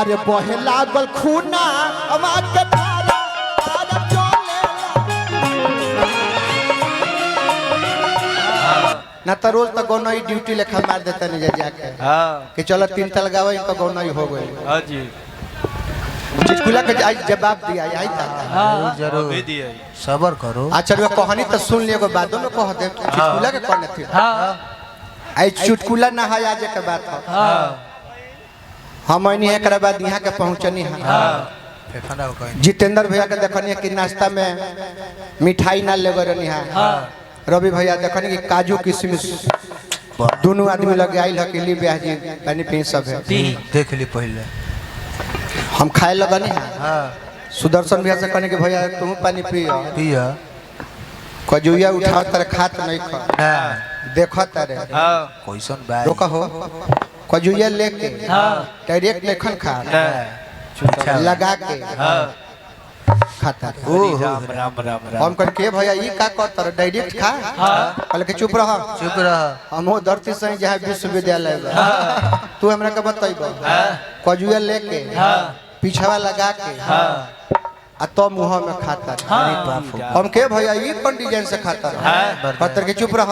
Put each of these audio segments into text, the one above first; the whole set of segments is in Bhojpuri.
अरे बहे लागल खूना आवाज के तारा तारा चले ना तो रोज तो गौनई ड्यूटी लेखा मार देता नहीं जाके कि चलो 3 तल गावे इनका गौनई हो गई। हां जी चिटकुला के आज जवाब दिया आई था। जरूर दिया सबर करो। अच्छा वो कहानी तो सुन लियो बादों में कह दे चिटकुला के कहने थी। हां आई चुटकुला ना है आज के बात है। हां हम नहीं है एकरा बाद यहां के पहुंचनी है। हां जितेंद्र भैया के देखनी कि नाश्ता में मिठाई ना लेगर नहीं है। हां रवि भैया देखनी कि काजू किशमिश दोनों आदमी लगे आइल है कि ली ब्याह जी पानी पी सब है देख ली पहले हम खाए लगनी है। हां सुदर्शन भैया से कहने कि भैया तुम पानी पियो पिया कजुया उठाओ तर खात नहीं खा देखो तारे। हां कैसन बा रोका हो कजुया लेके डायरेक्ट नहीं खन खा लगा के खाता। राम राम राम हम कह के भैया ई का कर डायरेक्ट खा कहले कि चुप रह हम धरती से जहाँ विश्वविद्यालय तू हमरा के बतैबो कजुया लेके पीछवा लगा के आ तो मुंह में खाता। हम के भैया ई कौन डिजाइन से खाता कहतर के चुप रह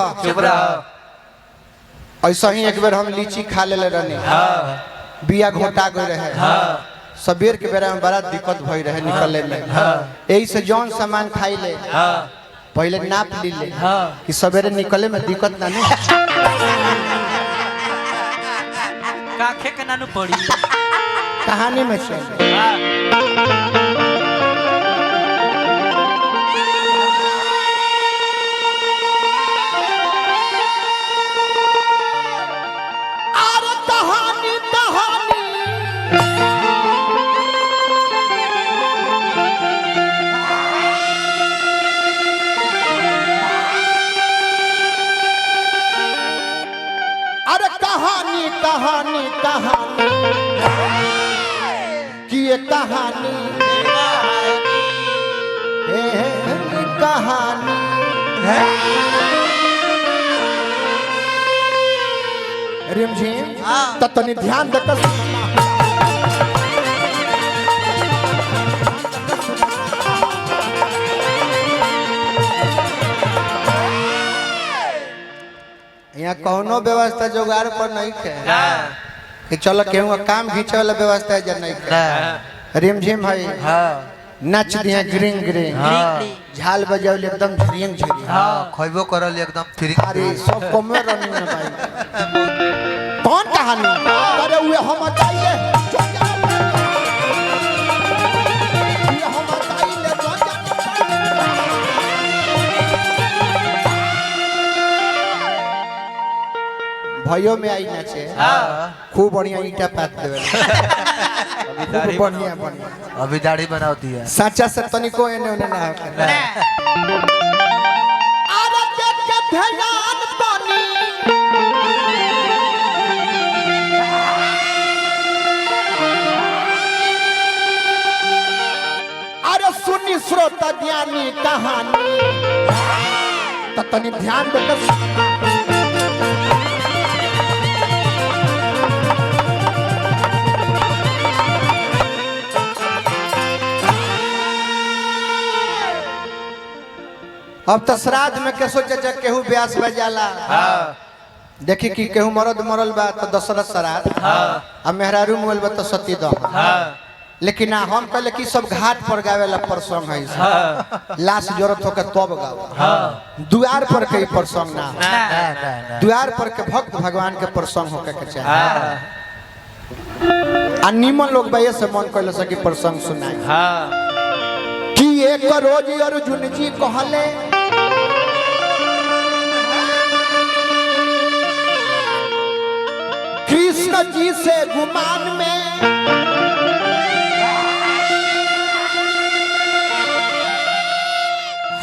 ऐसा ही एक बार हम लीची खा ले रहनी बिया घोटा गए रहे सबेर के बेरा में बड़ा दिक्कत भई रहे निकले में। यही से जौन सामान खाई ले पहले नाप ली ले कि सवेरे निकले में दिक्कत ना नहीं काखे के नानू पड़ी कहानी में से कहानी कहानी कि ये कहानी कहानी रिमझिम तनी ध्यान देकर यहाँ कौनो व्यवस्था जुगाड़ पर नहीं है कि चलो केहू काम घींचे वाला व्यवस्था है नहीं है। रिमझिम भाई नच दिया ग्रिंग ग्रिंग झाल बजावल एकदम झरियंग झरी खइबो करल एकदम फ्री अरे सब कमे रनिंग में भाई कौन कहानी अरे हुए हम बताइए भाइयों में आई नाचे खूब बढ़िया ईटा पात देवे बढ़िया बढ़िया अभी दाढ़ी बनाओ दिया सच्चा से तनिको एने ओने ना अरे देख के ध्यान तनी अरे सुनी श्रोता ज्ञानी कहानी तो तनी ध्यान देकर अब तो श्राद्ध में कैसो चाचा केहू ब्यास बजाला देखी कि केहू मरद मरल बा तो दशरथ श्राद्ध आ मेहरारू मोल बा तो सती दह लेकिन हम कहले कि सब घाट पर गावेला प्रसंग है लाश जरूरत होकर तब गाओ द्वार पर के प्रसंग ना द्वार पर के भक्त भगवान के प्रसंग होके के चाहिए आ निमन लोग बाये से मन कहले से कि प्रसंग सुनाए कि एक रोज अर्जुन जी कहले कृष्ण जी से गुमान में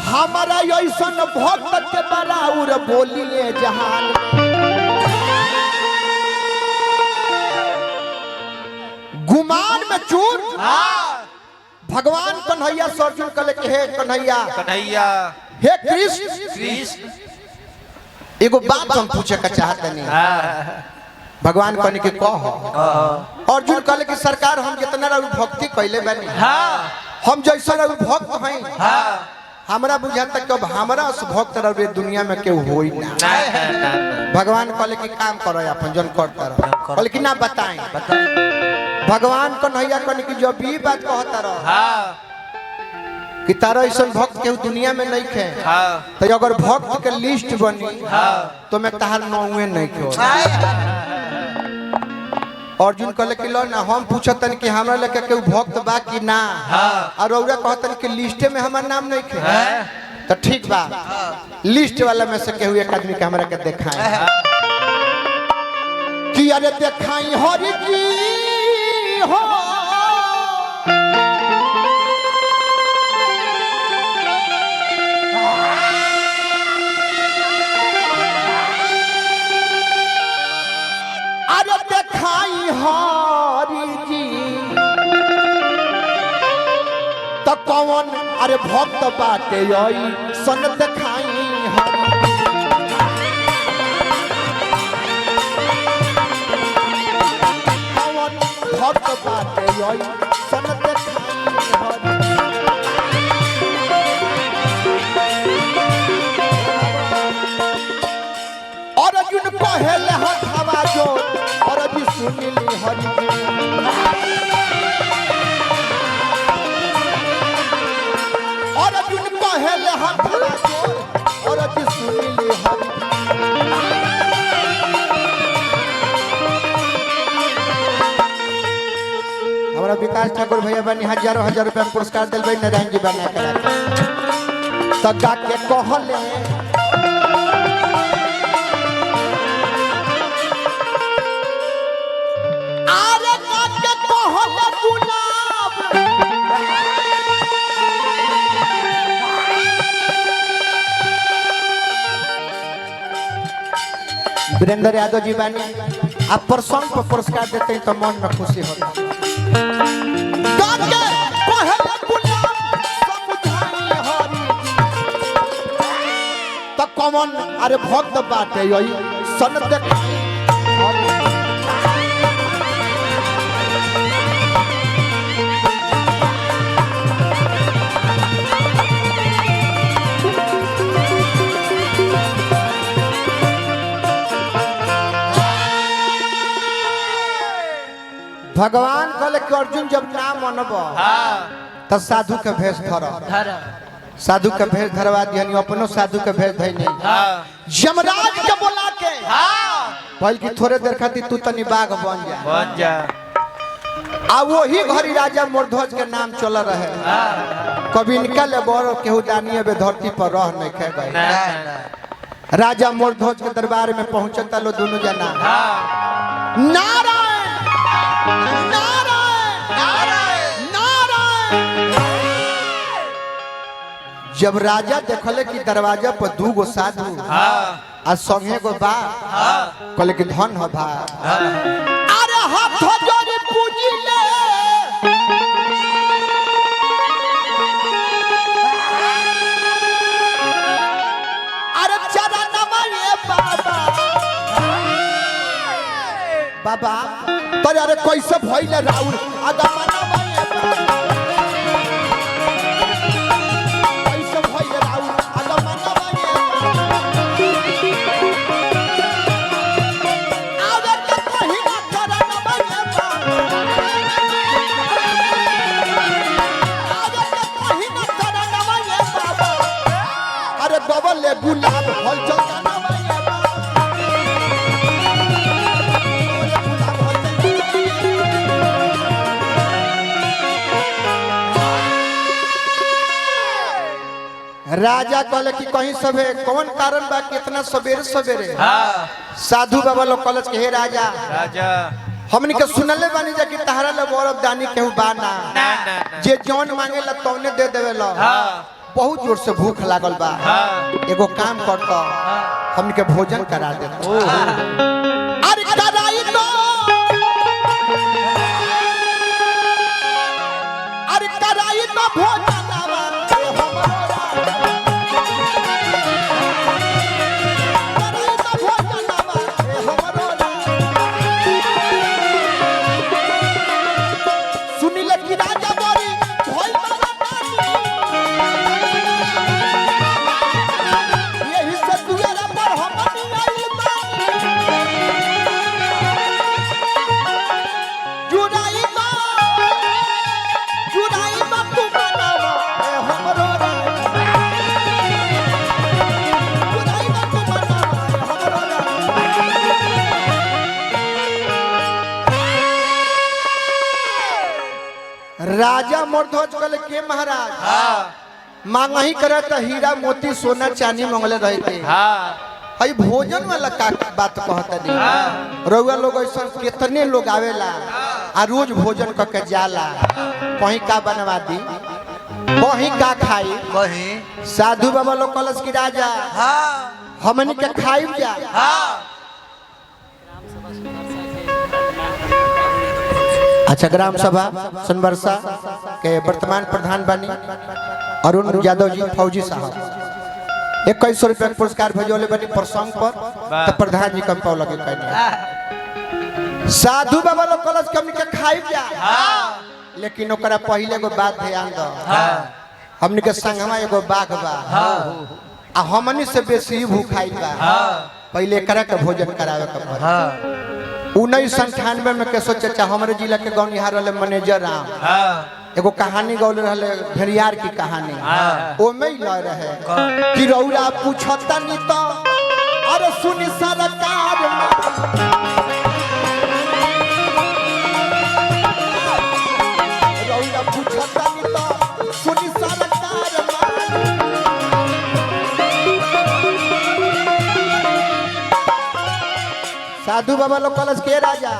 हमारा ऐसा भक्त के बराबर बोलिए जहान गुमान में चूर भगवान कन्हैया से अर्जुन कहले कि हे कन्हैया कन्हैया हे कृष्ण कृष्ण एगो बात हम पूछे का चाहते नहीं भगवान कहने के कह अर्जुन कहले कि सरकार हम जितना रघु भक्ति कैले बानी हम जैसा रघु भक्त हैं हमरा बुझाता कि अब हमरा से भक्त रहे दुनिया में केहू होई ना। भगवान कहले कि काम करो अपन जन करता रहो कहले कि ना बताएं भगवान कन्हैया कहने की जब भी बात कहता रहो कि तारा ऐसा भक्त केहू दुनिया में नहीं खे तो अगर भक्त के लिस्ट बनी तो मैं तार नौवे नहीं खे। अर्जुन कहले कि लो ना हम पूछतन कि हमरा लेके केहू भक्त बा कि ना और औरा कहतन कि लिस्ट में हमार नाम नहीं खे तो ठीक बा लिस्ट वाला में से केहू एक आदमी के हमरा के देखाएं कि अरे देखाई हरि जी हो अरे देखाई हरि जी तो कौन अरे भक्त बाटे यही सन देखाई हरि कौन भक्त बाटे यही सन देखाई हरि अर्जुन कहले हथवा जो और जी सुनिली हरि अर्जुन कहले हथवा जो और जी सुनिली हरि हमारा विकास ठाकुर भैया बनी हजारों हजार रुपया पुरस्कार दिल भाई नारायण जी बना कर तो गा के कहले वीरेंद्र यादव जी बानी आप प्रसंग पर पुरस्कार देते हैं तो मन में खुशी होती तो कौन अरे भक्त बाटे यही सन देखाई भगवान कहले कि अर्जुन जब नाम मनब तो साधु के भेष धर साधु के भेष धरवा दिहनी अपनो साधु के भेष धैनी यमराज के बोला के बल्कि थोड़े देर खातिर तू तनी बाघ बन जा आ वही घड़ी राजा मोरध्वज के नाम चल रहे कभी इनका ले बड़ो केहू दानिये बे धरती पर रह नहीं खे गए राजा मोरध्वज के दरबार में पहुंचता लो दोनों जना नारायण नारायण नारायण जब राजा देखले कि दरवाजा पर दू गो साधु आ संगे गो बा कहले कि धन हो भा अरे हाथ जोड़ी पूजी ले अरे चरण में बाबा बाबा तो अरे कैसे भइले राउर आगमन कैसे भइले राउर आगमन आवे के कहीं ना चरण में आवे के कहीं ना चरण में बाबा अरे डबल गुलाब फल चंदन राजा कहले कि कहीं सबे कौन कारण बा कितना सवेरे सवेरे साधु बाबा लोग कॉलेज के हे राजा हमनी के सुनले बानी जा कि तहरा ले गौरव दानी केहू बाना जे जौन मांगेला तौने दे देवेला बहुत जोर से भूख लागल बा एगो काम करता हमनी के भोजन करा दे अरे कराई तो अरे कराई तो भोजन राजा मोरध्वज कहले के महाराज मांगही करे तो हीरा मोती सोना चांदी मंगले रहते हई भोजन वाला का बात कहता नहीं रउआ लोग ऐसा कितने लोग आवेला आ रोज भोजन करके जाला कहीं का बनवा दी कहीं का खाई कहीं साधु बाबा लोग कलश की राजा हमनी के खाई जा अच्छा ग्राम सभा सोनबरसा के वर्तमान प्रधान बनी अरुण यादव जी फौजी साहब 2100 रुपया पुरस्कार भेजोले बनी प्रसंग पर तो प्रधान जी कम पाव लगे कहने साधु बाबा लोग कलश हमनी के खाई जा लेकिन ओकरा पहले एगो बात ध्यान दो हमनी के संगमा एगो बाघ बा आ हमनी से बेसी भूखाई बा पहले एकरा के भोजन करावे के पड़ी 1997 में केशव चाचा हमारे जिला के गाँव यहाँ रहे मैनेजर राम एगो कहानी गौले रहे भेड़ियार की कहानी ओमे ही लय रहे कि रौरा पूछता नहीं तो अरे सुनी सरकार रौरा पूछता नहीं तो सुनी सरकार साधु बाबा लोग कलश के राजा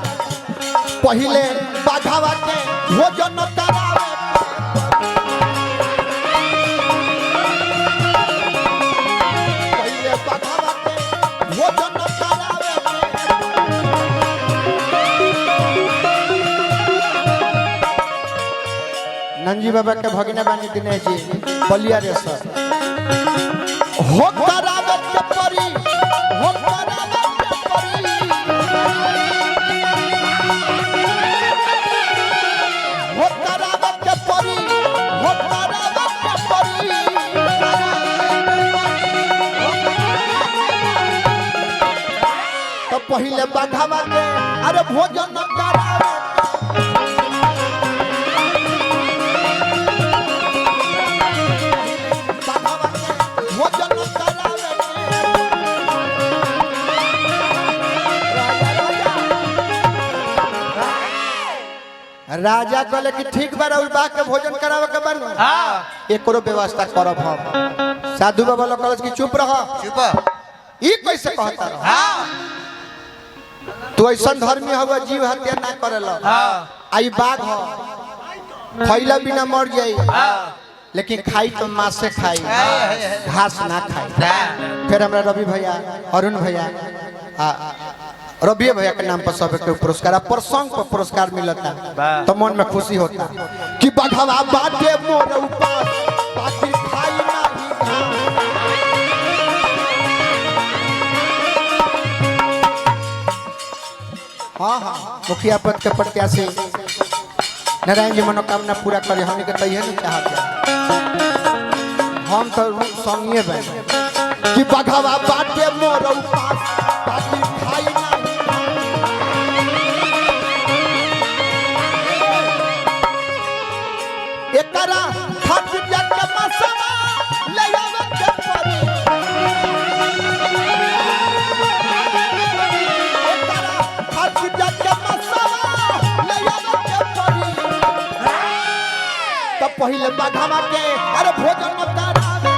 पहले बाघावा के भोजन करावे पहले बाघावा के भोजन करावे नंजी बाबा के भगने बानी दिनेश जी बलिया रे सर हो करावे के परी हो करावे के परी हो करावे के परी हो करावे के परी तो पहले बाघावा के अरे भोजन करावे राजा कहले कि ठीक बा और बाघ के भोजन करावे के बन एकरो व्यवस्था करब हम साधु बाबा लोग कहलस कि चुप रह चुप ई कैसे कहता रह तू ऐसा धर्मी हवा जीव हत्या ना करेला आई बाघ हो खैला बिना मर जाई लेकिन खाई तो मांस से खाई घास ना खाई फिर हमरा रवि भैया अरुण भैया रवि भैया के नाम पर सब के पुरस्कार प्रसंग पर पुरस्कार मिलता तो मन में खुशी होता कि बाघवा बाटे मोर ऊपर बाकी खाई नहीं हाँ मुखिया पद के प्रत्याशी नारायण जी मनोकामना पूरा करे हमने के तैयार नहीं चाहते हम तो संगे बन कि बाघवा बाटे मोर ऊपर बाकी खाई नहीं एकरा हाथ जग मसवा ले आवे के परी एकरा हाथ जग मसवा ले आवे के परी तो पहले बाघवा के अरे भोजन करावे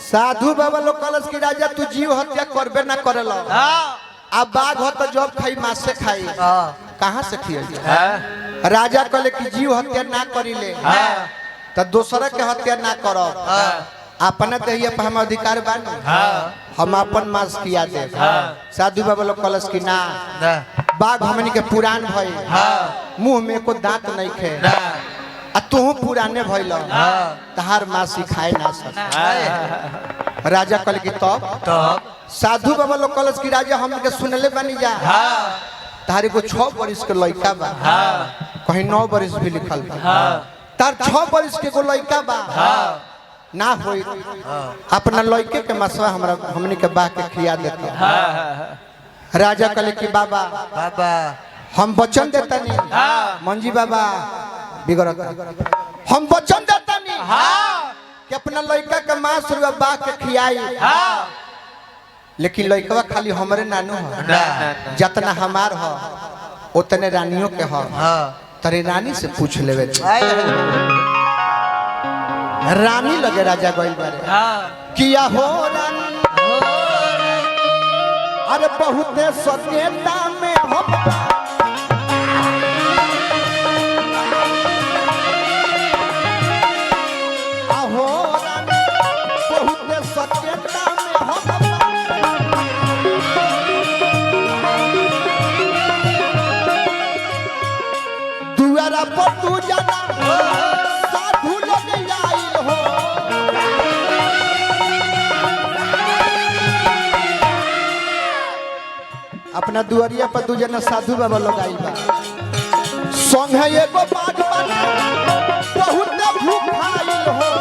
साधु बाबा लोग कलश की राजा तू जीव हत्या करबे ना करेला अब बाघ हो तो जब खाई मांस से खाई कहाँ से खिए राजा कहले कि जीव हत्या ना करिले तो दूसरा के हत्या ना करो अपना दहिया पर हम अधिकार बानी हम अपन मांस किया दे साधु बाबा लोग कलश की ना बाघ हमनी के पुरान भई मुंह में को दांत नहीं खे आ तू पुराने भइल तहार मासी खाए ना सक राजा कल की तब साधु बाबा लोग कलश की राजा हम के सुनले बनी जा तारे को 6 बरिस के लड़का बा कहीं 9 बरिस भी लिखल बा तार 6 बरिस के को लड़का बा ना होई अपना लड़के के मसवा हमरा हमनी के बा के खिया देते राजा कल की बाबा हम वचन देता नहीं मंजी बाबा बिगड़त हम वचन देता नहीं कि अपना लड़का के मांस रुआ बा के खियाई लेकिन लड़कवा खाली हमरे नानू है जितना हमार हो उतने रानियों के हो तरे रानी से पूछ लेवे रानी लगे राजा गइल बारे किया हो रानी अरे बहुत सत्यता में हम आहो रानी बहुत सत्यता में हम दुआरा पर तू जाना साधु लोग आइल हो अपना दुआरिया पर दू जना साधु बाबा लोग आइल बा संग है एगो बाग बना बहुत भूख आइल हो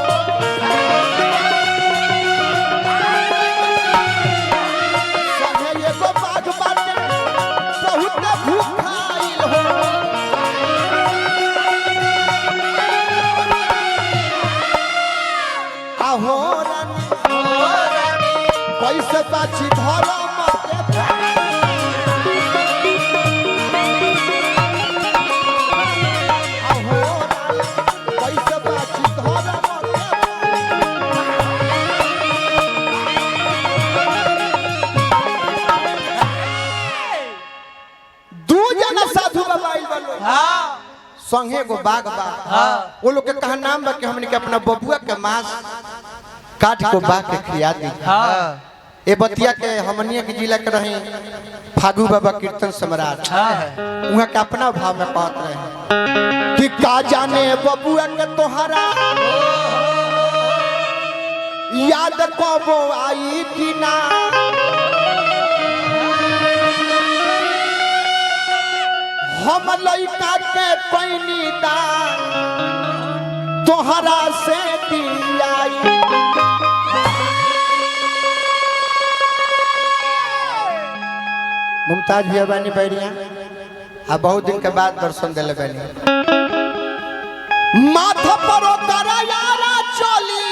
संग है एगो बाग बना बहुत भूख आइल हो आहो रानी कैसे बाछी धरम संगे गो बाग बा वो लोग के कहा नाम बा कि हमने के अपना बबुआ के मांस काट को बाग के खिया दी ए बतिया के हमनिया के जिला के रही फागू बाबा कीर्तन सम्राट वहां के अपना भाव में कहत रहे कि का जाने बबुआ के तोहरा याद कबो आई कि ना हम लइका के पैनी दा तोहरा से दियाई मुमताज भी बानी बैरिया आ बहुत दिन के बाद दर्शन दिले बानी माथा पर करा यारा चली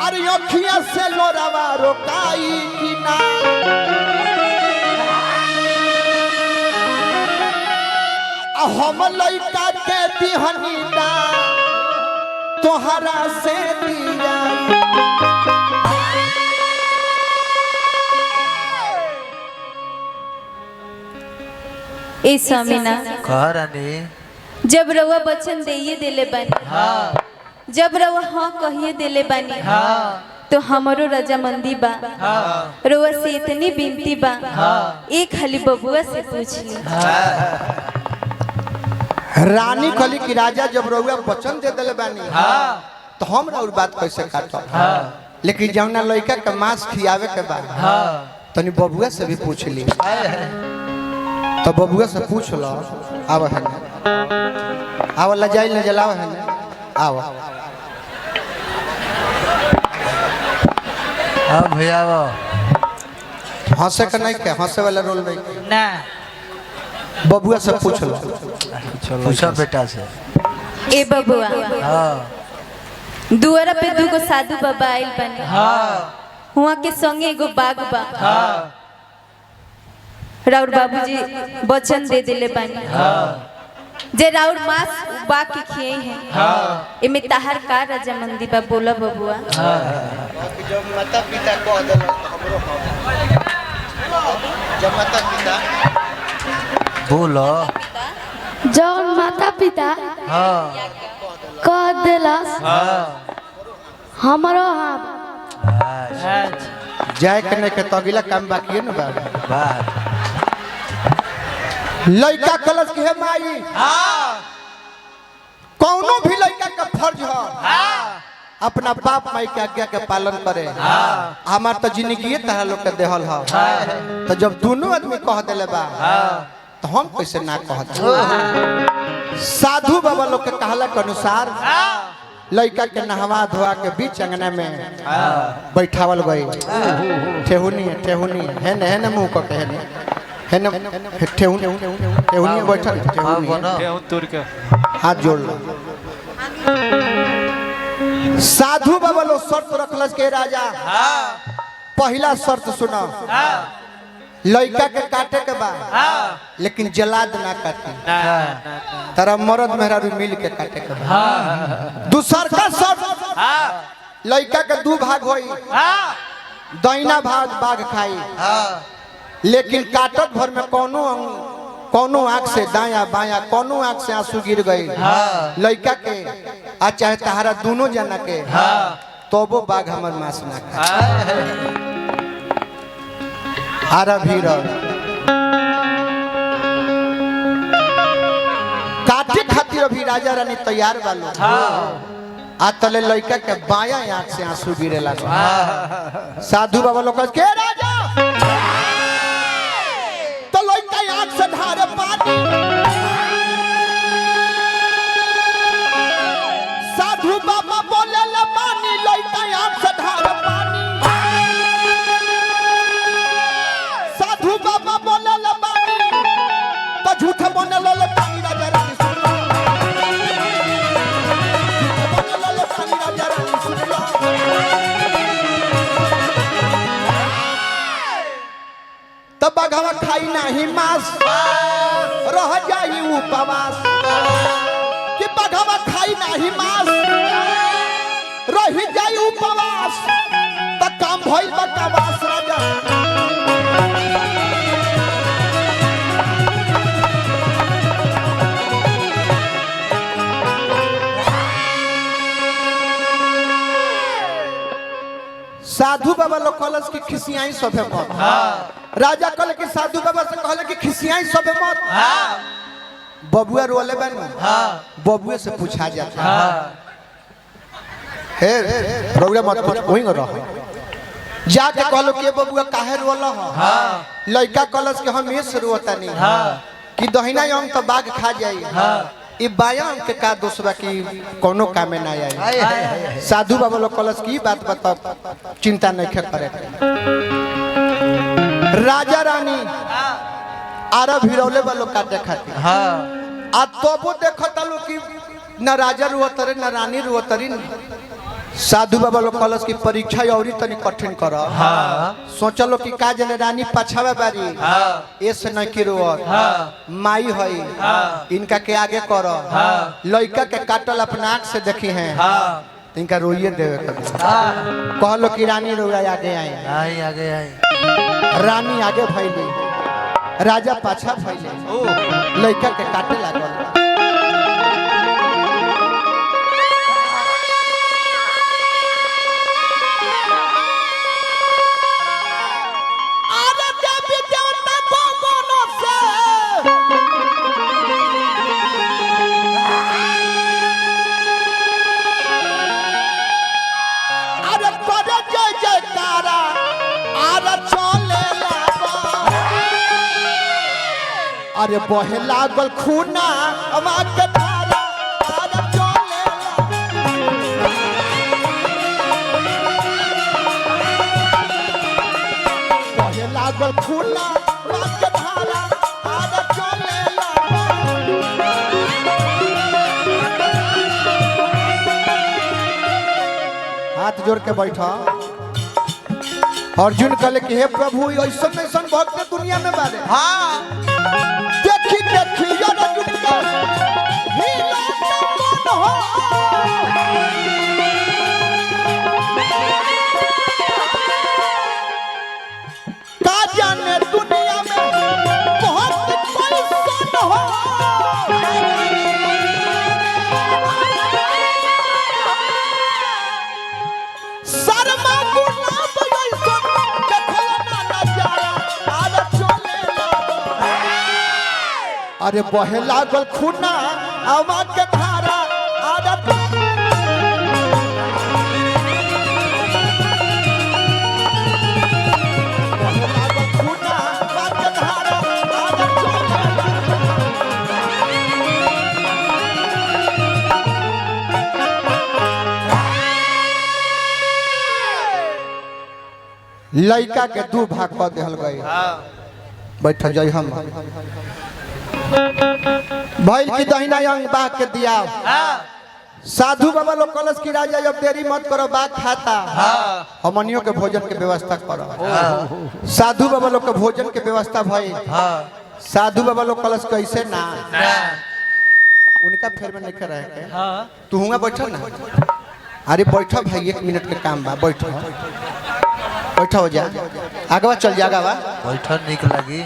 अरे अखिया से लोरावा रोकाई कि ना हम लइका के बिहनी दा तोहरा से दिया ए स्वामीना कह रानी जब रउआ वचन देइए देले बानी जब रउआ हाँ कहिए देले बानी तो हमारो रजामंदी बा रउआ से इतनी बिनती बा एक खाली बबुआ से पूछ ली रानी कहली कि राजा जब रउआ वचन दे दिले बानी तो हम और बात कैसे काटो लेकिन जौना लड़का के मांस खियावे के बाद तनी बबुआ से भी पूछ ली तो बबुआ से पूछ लो आव है आव लजाई न जलाव है आव अब भैया वो हंसे का नहीं क्या हंसे वाला रोल नहीं ना बबुआ से पूछ लो पूछा बेटा से ए बबुआ हाँ दुआरा पे दूगो साधु बाबा आइल बानी हुआ के संगे एगो बाग बा राउर बाबूजी वचन दे दिले बानी जे राउर मांस बा के खिए हैं एमे ताहर का रजामंदी बा बोला बबुआ जब माता पिता को अदल हमरो जब माता पिता बोलो जौन माता पिता हाँ कह दिलस हमारो हाँ जाए के नहीं के तो अगला काम बाकी है ना बाबा बात लड़का कलश के है माई कौनो भी लड़का का फर्ज हो अपना बाप माई के आज्ञा के पालन करे हमार तो जिंदगी तरह लोग के देहल हो तो जब दोनों आदमी कह दिले बा तो हम कैसे ना कहते साधु बाबा लोग के कहला के अनुसार लड़का के नहवा धोआ के बीच अंगना में बैठावल गई ठेहुनी है न मुंह को कहने है न ठेहुनी बैठल केहू तुर के हाथ जोड़ लो। साधु बाबा लो शर्त रखलस के राजा पहला शर्त सुनो लड़का के काटे के बाद लेकिन जलाद ना काटे तारा मर्द मेहरारू मिल के काटे के बाद। दूसर का शर्त लड़का के दो भाग होई दाहिना भाग बाघ खाई लेकिन काटत भर में कोनो आँख से दाया बाया कोनो आँख से आंसू गिर गई लड़का के आ चाहे तहारा दोनों जना के तबो बाघ हमर मांस ना खाए। आरा भीड़ काटे खातिर अभी राजा रानी तैयार बालो आ तले लड़का के बाया आँख से आंसू गिरे लगा। साधु बाबा लोग के राजा तो लड़का आँख से धारे पानी साधु बाबा बोले ले पानी लड़का आँख से धारे पानी साधु बाबा बोले ले पानी तो झूठ बोले ले पानी राजा रानी सुन लो बोले ले पानी राजा रानी सुन लो। तब बघवा खाई नहीं मांस रह जाई उपवास कि बघवा खाई नहीं मांस रह जाई उपवास त काम भइल बकवास राजा। साधु बाबा लोग कहलस कि खिसियाई सभे मत राजा कहले कि साधु बाबा से कहले कि खिसियाई सभे मत बबुआ रोले बन बबुए से पूछा जाता हे रोले मत पूछ वही रह जाके कहलो कि बबुआ काहे रोल लड़का कहलस कि हम ये से रोता नहीं कि दहिना अंग तो बाघ खा जाई ई बाया अंग के का दोसरा की कोनो कामे ना आई। साधु बाबा लोग कहलस की बात बता चिंता नहीं करे। राजा रानी आरा भिरौले वालों काटे खातिर आ तबो देखता लो कि न राजा रुअतरे न रानी रुअतरी। साधु बाबा लोग कहलस की परीक्षा औरी तनी कठिन कर सोचलो कि का जने रानी पछावे बारी ऐसे न की रुअत माई हई इनका के आगे कर लड़का के काटल अपना आँख से देखी हैं इनका रोइए देवे कहलो कि रानी रोया आगे आई रानी आगे भैली राजा पाछा भैले लड़का के काटे लागल। अरे बहे लागल खूना अमा के धारा आरा चले बहे लागल खूना अमा के धारा आरा चले हाथ जोड़ के बैठा। अर्जुन कहले कि हे प्रभु ऐसन ऐसन भक्त दुनिया में बारे देखी देखी अर्जुन का हीला मन हो का जाने दुनिया में बहुत कैसन हो शर्मा गुलाब ऐसन देखला ना नजारा आरा चले अरे बहे लागल खूना आवा के धारा आरा बहे लागल खूना आवा के धारा आरा चले लड़का के दू भाग कर दिहल गई। बैठ जाई हम भइल की दहिना अंग बाग के दिया। साधु बाबा लोग कलश की राजा जब देरी मत करो बाग खाता हमनियों के भोजन के व्यवस्था करो। साधु बाबा लोग के भोजन के व्यवस्था भई। साधु बाबा लोग कलश कैसे ना उनका फेर में नहीं रहे के तू हुआ बैठो ना। अरे बैठो भाई 1 मिनट के काम बा बैठो बैठो हो जा आगवा चल जा आगवा बैठो निक लगी।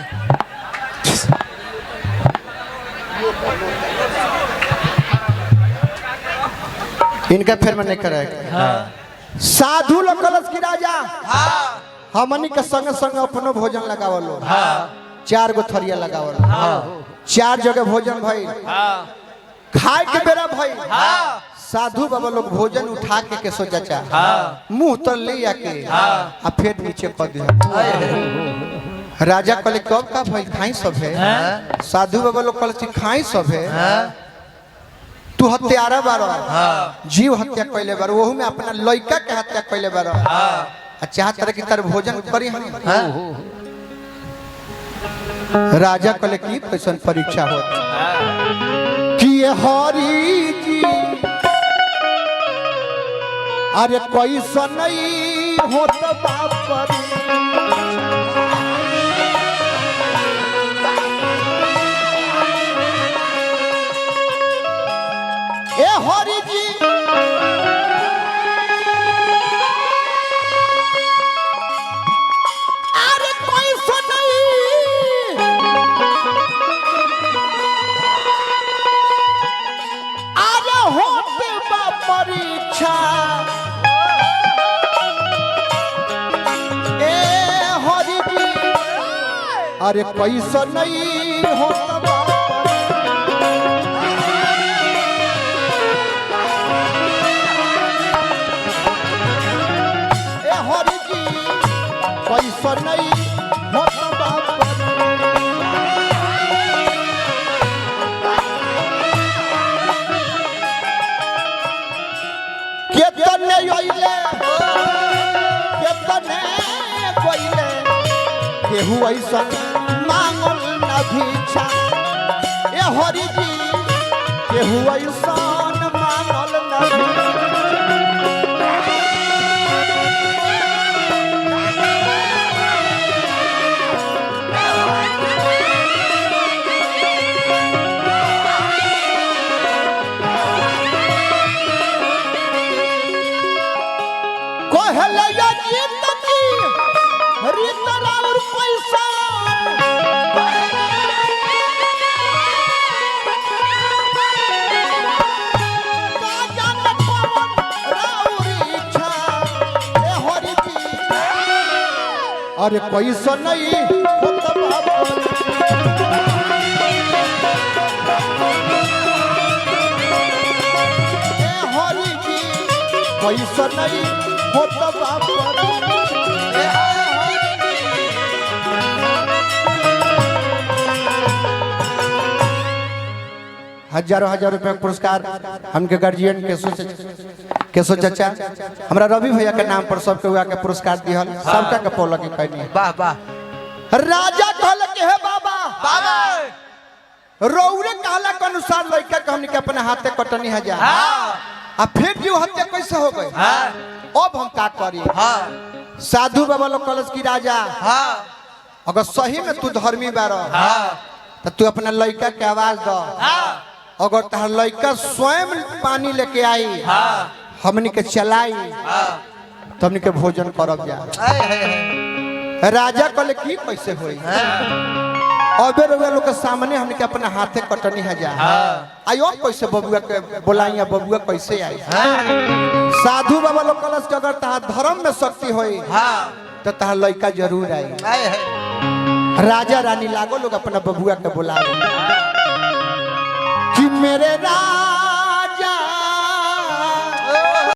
इनका फिर में नहीं करे। साधु लोग कलश की राजा हमनी के संग संग अपनो भोजन लगावलो। 4 गो थरिया लगावलो। 4 जगह भोजन भाई खाए के बेरा भाई। साधु बाबा लोग भोजन उठा के केसो चाचा मुंह तर ले आके आ फिर नीचे कर दिया। राजा कहले कब का भाई खाई सब है। साधु बाबा लोग कहले खाई सब है। तू हत्यारा बारो जीव हत्या कैले बारो वहू में अपना लड़का के हत्या कैले बारो चाहत रहे कि तार भोजन करी हम। राजा कहले की कैसन परीक्षा हो कि हरि जी अरे कैसन नहीं होत बाप ए हरि जी अरे कैसन नहीं अरे होते बा परीक्षा ए हरि जी अरे कैसन नहीं होता बा कैसन नहीं होता बाप केतने आइले केतने कोइले केहू ऐसन मांगल न भिक्षा ए हरि जी केहू ऐसन मांगल न भिक्षा। अरे कैसन नहीं होता बाप ए हरि जी कैसन नहीं होता बाप हजारों हजार रुपए पुरस्कार हमके गार्जियन केशव चाचा हमरा रवि भैया के नाम पर सबके हुआ के पुरस्कार दिहल सबका के पौल के कहनी। वाह वाह। राजा कहल के हे बाबा बाबा रौरे कहला के अनुसार लड़का के हमनी के अपने हाथे कटनी है जा आ फिर जीव हत्या कैसे हो गई। अब हम का करी। साधु बाबा लोग कलश की राजा अगर सही में तू धर्मी बारो तो तू अपना लड़का के आवाज दो। अगर तहार लड़का स्वयं पानी लेके आई हमनी के चलाई तो हमनी के भोजन करब जा। राजा कहले की कैसे होई। अबे लोग के सामने हमनी के अपना हाथे कटनी है जा आयो कैसे बबुआ के बोलाई बबुआ कैसे आई। साधु बाबा लोग कलश के अगर तहार धर्म में शक्ति होई तो तहार लड़का जरूर आई। राजा रानी लागो लोग अपना बबुआ के बुला कि मेरे राज